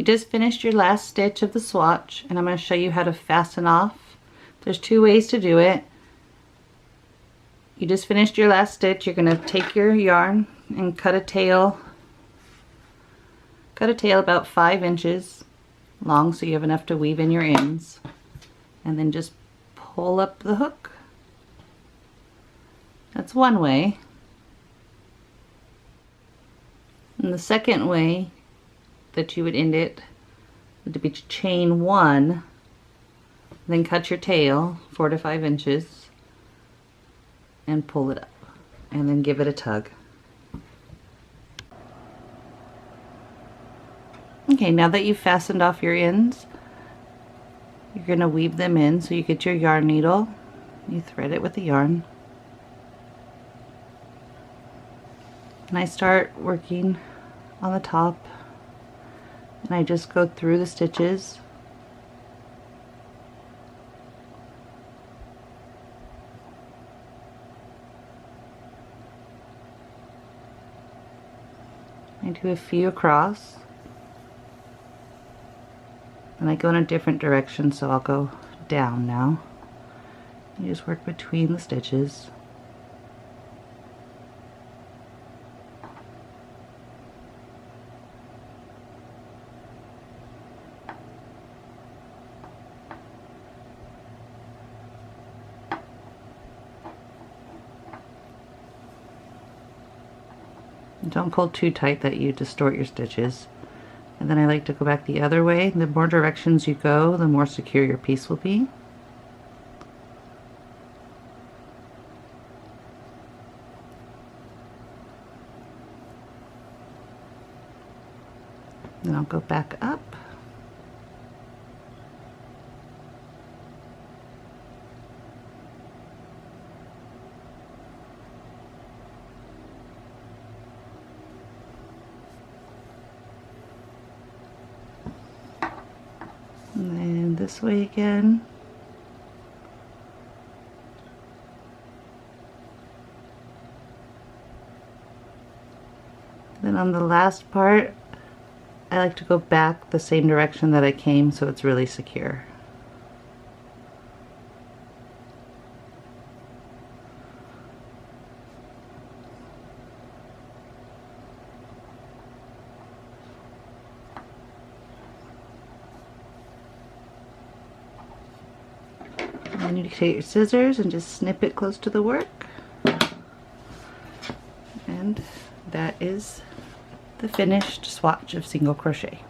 just finished your last stitch of the swatch, and I'm going to show you how to fasten off. There's two ways to do it. You just finished your last stitch. You're going to take your yarn and cut a tail about 5 inches long so you have enough to weave in your ends, and then just pull up the hook. That's one way. And the second way that you would end it would be to chain 1, then cut your tail 4 to 5 inches and pull it up, and then give it a tug. Okay, now that you've fastened off your ends, you're going to weave them in. So you get your yarn needle, you thread it with the yarn, and I start working on the top, and I just go through the stitches. I do a few across, and I go in a different direction, so I'll go down now. You just work between the stitches. Don't pull too tight that you distort your stitches. And then I like to go back the other way. The more directions you go, the more secure your piece will be. Then I'll go back up. And then this way again. Then on the last part, I like to go back the same direction that I came so it's really secure. Then you take your scissors and just snip it close to the work. And that is the finished swatch of single crochet.